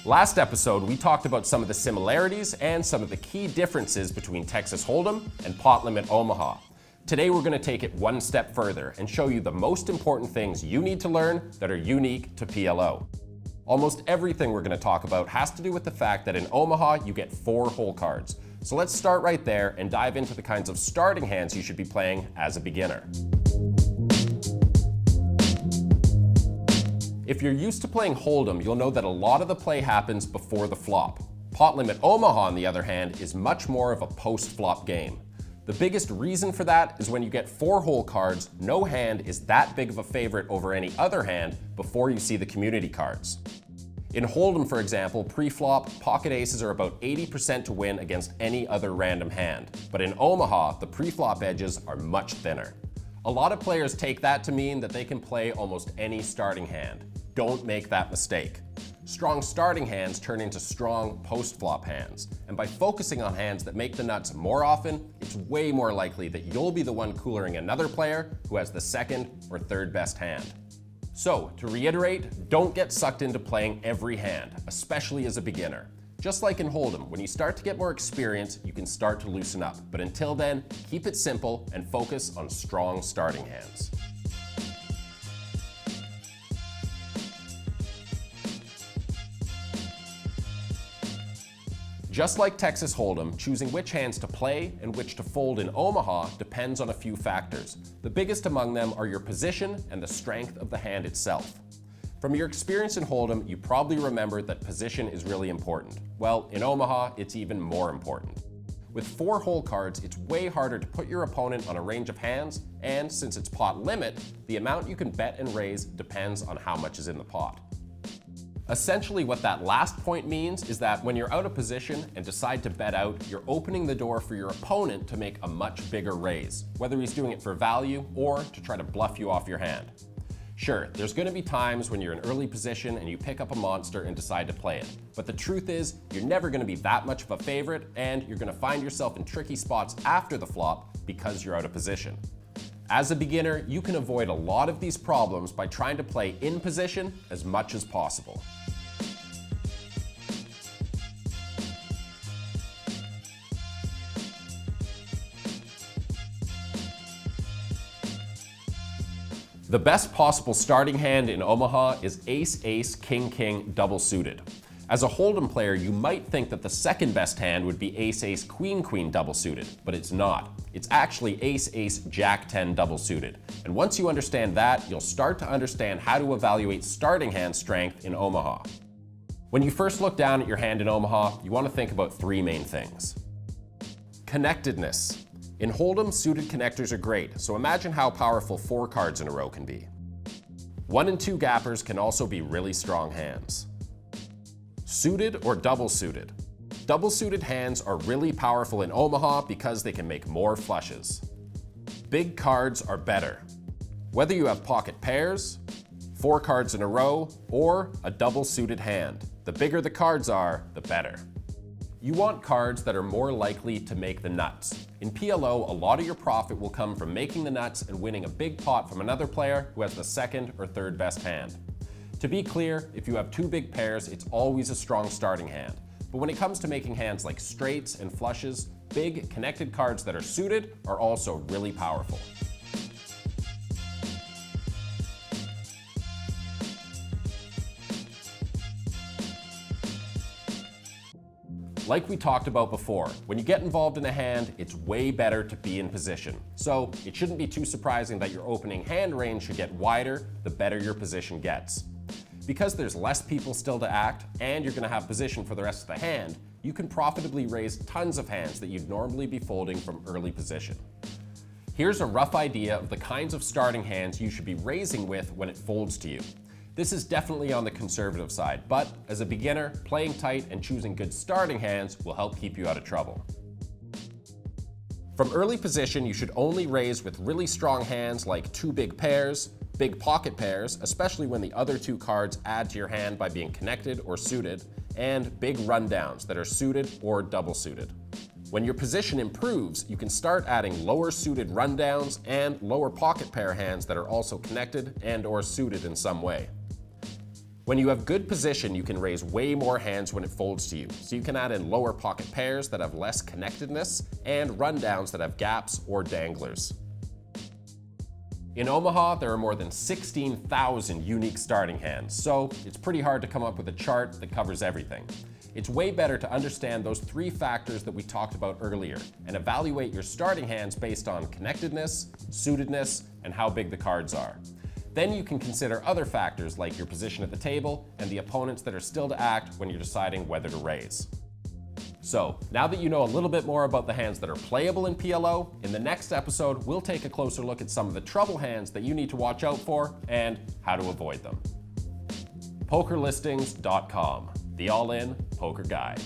Last episode, we talked about some of the similarities and some of the key differences between Texas Hold'em and Pot-Limit Omaha. Today, we're going to take it one step further and show you the most important things you need to learn that are unique to PLO. Almost everything we're going to talk about has to do with the fact that in Omaha, you get 4 hole cards. So let's start right there and dive into the kinds of starting hands you should be playing as a beginner. If you're used to playing Hold'em, you'll know that a lot of the play happens before the flop. Pot-Limit Omaha, on the other hand, is much more of a post-flop game. The biggest reason for that is when you get 4 hole cards, no hand is that big of a favorite over any other hand before you see the community cards. In Hold'em, for example, pre-flop, pocket aces are about 80% to win against any other random hand. But in Omaha, the pre-flop edges are much thinner. A lot of players take that to mean that they can play almost any starting hand. Don't make that mistake. Strong starting hands turn into strong post-flop hands. And by focusing on hands that make the nuts more often, it's way more likely that you'll be the one coolering another player who has the second or third best hand. So, to reiterate, don't get sucked into playing every hand, especially as a beginner. Just like in Hold'em, when you start to get more experience, you can start to loosen up. But until then, keep it simple and focus on strong starting hands. Just like Texas Hold'em, choosing which hands to play and which to fold in Omaha depends on a few factors. The biggest among them are your position and the strength of the hand itself. From your experience in Hold'em, you probably remember that position is really important. Well, in Omaha, it's even more important. With 4 hole cards, it's way harder to put your opponent on a range of hands, and since it's pot limit, the amount you can bet and raise depends on how much is in the pot. Essentially, what that last point means is that when you're out of position and decide to bet out, you're opening the door for your opponent to make a much bigger raise, whether he's doing it for value or to try to bluff you off your hand. Sure, there's going to be times when you're in early position and you pick up a monster and decide to play it. But the truth is, you're never going to be that much of a favorite, and you're going to find yourself in tricky spots after the flop because you're out of position. As a beginner, you can avoid a lot of these problems by trying to play in position as much as possible. The best possible starting hand in Omaha is ace-ace, king-king, double suited. As a Hold'em player, you might think that the second best hand would be ace-ace, queen-queen double suited, but it's not. It's actually ace-ace, jack-10 double suited. And once you understand that, you'll start to understand how to evaluate starting hand strength in Omaha. When you first look down at your hand in Omaha, you want to think about 3 main things. Connectedness. In Hold'em, suited connectors are great, so imagine how powerful 4 cards in a row can be. 1 and 2 gappers can also be really strong hands. Suited or double suited. Double suited hands are really powerful in Omaha because they can make more flushes. Big cards are better. Whether you have pocket pairs, 4 cards in a row, or a double suited hand, the bigger the cards are, the better. You want cards that are more likely to make the nuts. In PLO, a lot of your profit will come from making the nuts and winning a big pot from another player who has the second or third best hand. To be clear, if you have 2 big pairs, it's always a strong starting hand. But when it comes to making hands like straights and flushes, big, connected cards that are suited are also really powerful. Like we talked about before, when you get involved in a hand, it's way better to be in position. So it shouldn't be too surprising that your opening hand range should get wider the better your position gets. Because there's less people still to act, and you're going to have position for the rest of the hand, you can profitably raise tons of hands that you'd normally be folding from early position. Here's a rough idea of the kinds of starting hands you should be raising with when it folds to you. This is definitely on the conservative side, but as a beginner, playing tight and choosing good starting hands will help keep you out of trouble. From early position, you should only raise with really strong hands like 2 big pairs, big pocket pairs, especially when the other 2 cards add to your hand by being connected or suited, and big rundowns that are suited or double suited. When your position improves, you can start adding lower suited rundowns and lower pocket pair hands that are also connected and or suited in some way. When you have good position, you can raise way more hands when it folds to you, so you can add in lower pocket pairs that have less connectedness and rundowns that have gaps or danglers. In Omaha, there are more than 16,000 unique starting hands, so it's pretty hard to come up with a chart that covers everything. It's way better to understand those three factors that we talked about earlier and evaluate your starting hands based on connectedness, suitedness, and how big the cards are. Then you can consider other factors like your position at the table and the opponents that are still to act when you're deciding whether to raise. So, now that you know a little bit more about the hands that are playable in PLO, in the next episode we'll take a closer look at some of the trouble hands that you need to watch out for and how to avoid them. PokerListings.com, the all-in poker guide.